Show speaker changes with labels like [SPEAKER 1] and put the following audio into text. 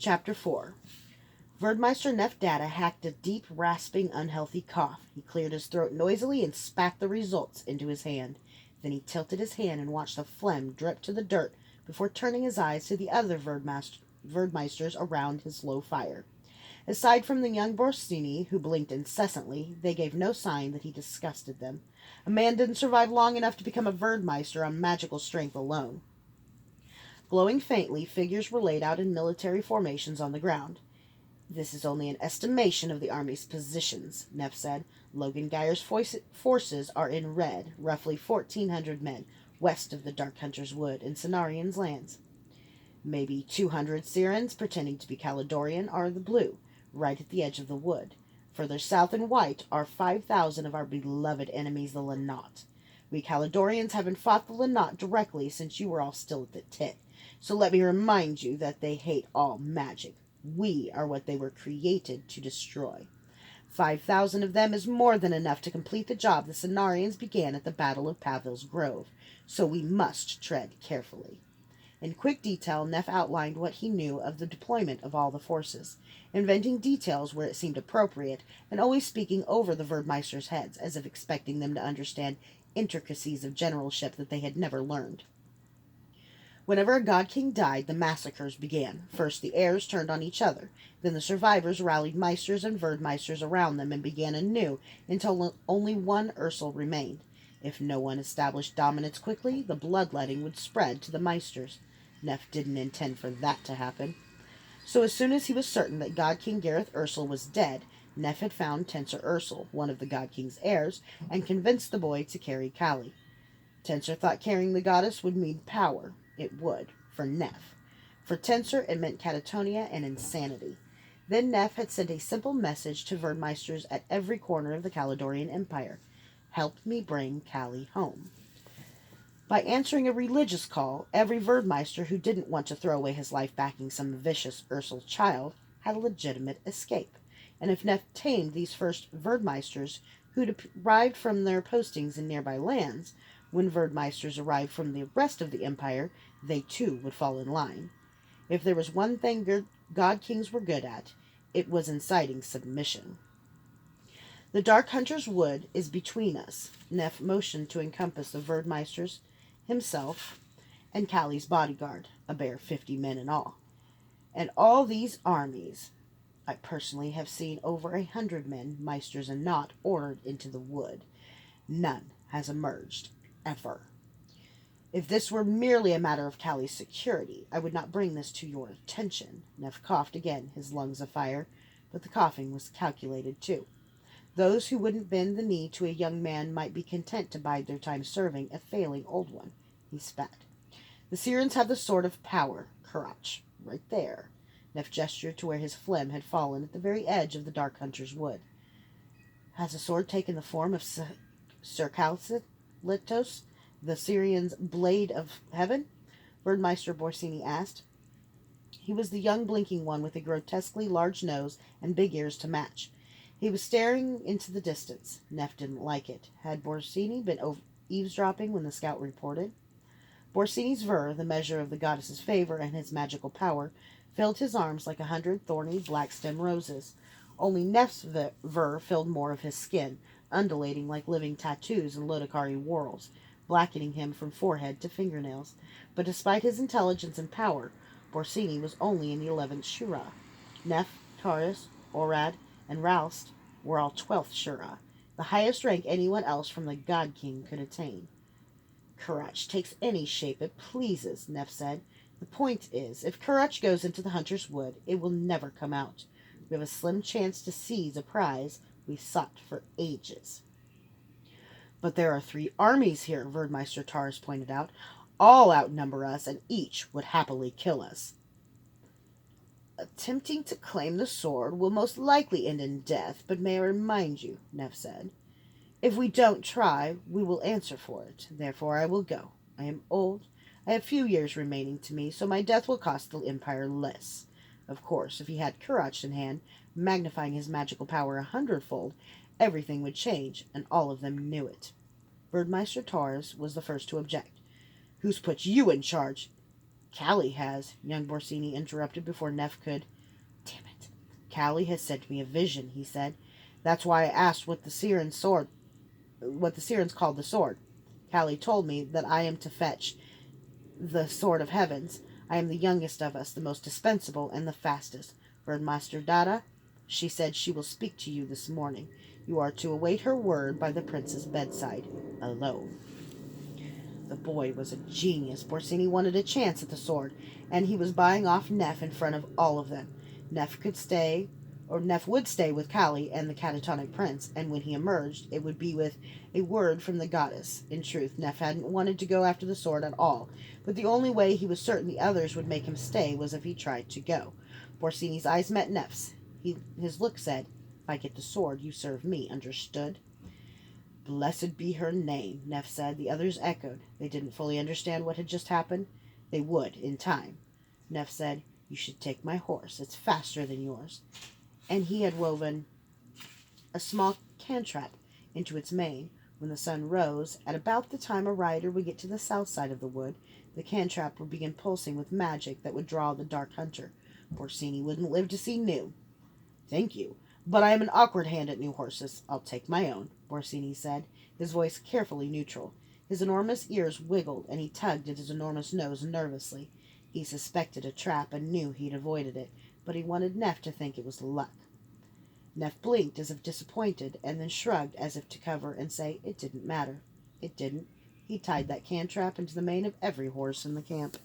[SPEAKER 1] Chapter 4. Verdmeister Nefdata hacked a deep, rasping, unhealthy cough. He cleared his throat noisily and spat the results into his hand. Then he tilted his hand and watched the phlegm drip to the dirt before turning his eyes to the other Verdmeisters around his low fire. Aside from the young Borsini, who blinked incessantly, they gave no sign that he disgusted them. A man didn't survive long enough to become a Verdmeister on magical strength alone. Glowing faintly, figures were laid out in military formations on the ground. "This is only an estimation of the army's positions," Neff said. "Logan Geyer's forces are in red, roughly 1,400 men, west of the Dark Hunter's Wood in Cenarian's lands. Maybe 200 Sirens, pretending to be Caledonian, are the blue, right at the edge of the wood. Further south in white are 5,000 of our beloved enemies, the Lanat. We Caledonians haven't fought the Lanat directly since you were all still at the tit, so let me remind you that they hate all magic. We are what they were created to destroy. 5,000 of them is more than enough to complete the job the Cenarians began at the Battle of Pavil's Grove, so we must tread carefully." In quick detail, Neff outlined what he knew of the deployment of all the forces, inventing details where it seemed appropriate, and always speaking over the Verdmeisters' heads, as if expecting them to understand intricacies of generalship that they had never learned. Whenever a god king died, the massacres began. First the heirs turned on each other. Then the survivors rallied Meisters and Verdmeisters around them and began anew until only one Ursel remained. If no one established dominance quickly, the bloodletting would spread to the Meisters. Neff didn't intend for that to happen. So as soon as he was certain that God King Gareth Ursel was dead, Neff had found Tensor Ursel, one of the God King's heirs, and convinced the boy to carry Callie. Tensor thought carrying the goddess would mean power. It would, for Neff. For Tensor, it meant catatonia and insanity. Then Neff had sent a simple message to Verdmeisters at every corner of the Caledonian Empire. "Help me bring Callie home." By answering a religious call, every Verdmeister who didn't want to throw away his life backing some vicious Ursel child had a legitimate escape. And if Neff tamed these first Verdmeisters who'd arrived from their postings in nearby lands, when Verdmeisters arrived from the rest of the Empire, they too would fall in line. If there was one thing God Kings were good at, it was inciting submission. "The Dark Hunter's Wood is between us." Neff motioned to encompass the Verdmeisters, himself, and Callie's bodyguard, a bare 50 men in all. "And all these armies, I personally have seen over 100 men, Meisters and not, ordered into the wood. None has emerged, ever. If this were merely a matter of Callie's security, I would not bring this to your attention." Neff coughed again, his lungs afire, but the coughing was calculated too. Those who wouldn't bend the knee to a young man might be content to bide their time serving a failing old one. He spat. "The Sirens have the sword of power, Karach, right there." Neff gestured to where his phlegm had fallen at the very edge of the Dark Hunter's Wood. "Has the sword taken the form of Sir Calcitos, the Syrian's blade of heaven?" Verdmeister Borsini asked. He was the young blinking one with a grotesquely large nose and big ears to match. He was staring into the distance. Neff didn't like it. Had Borsini been eavesdropping when the scout reported? Borsini's ver, the measure of the goddess's favor and his magical power, filled his arms like 100 thorny black-stem roses. Only Neff's ver filled more of his skin, undulating like living tattoos and Lodakari whorls, blackening him from forehead to fingernails. But despite his intelligence and power, Borsini was only in the 11th Shura. Neff, Taurus, Orad, and Roust were all 12th Shura, the highest rank anyone else from the God King could attain. "Karach takes any shape it pleases," Neff said. "The point is, if Karach goes into the Hunter's Wood, it will never come out. We have a slim chance to seize a prize we've sought for ages." "But there are 3 armies here," Verdmeister Taurus pointed out. "All outnumber us, and each would happily kill us." "Attempting to claim the sword will most likely end in death, but may I remind you," Neff said, "if we don't try, we will answer for it. Therefore I will go. I am old. I have few years remaining to me, so my death will cost the Empire less. Of course, if he had Kurach in hand, magnifying his magical power 100-fold, everything would change, and all of them knew it." Verdmeister Taurus was the first to object. "Who's put you in charge?" Callie has, young Borsini interrupted before Neff could. Damn it. Callie has sent me a vision, he said. That's why I asked what the Sirens called the sword. Callie told me that I am to fetch the sword of heavens. I am the youngest of us, the most dispensable, and the fastest. Birdmaster Dada, she said she will speak to you this morning. You are to await her word by the prince's bedside, alone. The boy was a genius. Borsini wanted a chance at the sword, and he was buying off Neff in front of all of them. Neff could stay, or Neff would stay with Callie and the catatonic prince, and when he emerged, it would be with a word from the goddess. In truth, Neff hadn't wanted to go after the sword at all, but the only way he was certain the others would make him stay was if he tried to go. Borsini's eyes met Neff's. His look said, "If I get the sword, you serve me, understood?" "Blessed be her name," Neff said. The others echoed. They didn't fully understand what had just happened. They would, in time. Neff said, "You should take my horse. It's faster than yours." And he had woven a small cantrap into its mane. When the sun rose, at about the time a rider would get to the south side of the wood, the cantrap would begin pulsing with magic that would draw the dark hunter. Borsini wouldn't live to see new. "Thank you, but I am an awkward hand at new horses. I'll take my own," Borsini said, his voice carefully neutral. His enormous ears wiggled, and he tugged at his enormous nose nervously. He suspected a trap and knew he'd avoided it, but he wanted Neff to think it was luck. Neff blinked as if disappointed, and then shrugged as if to cover and say it didn't matter. It didn't. He tied that cantrap into the mane of every horse in the camp.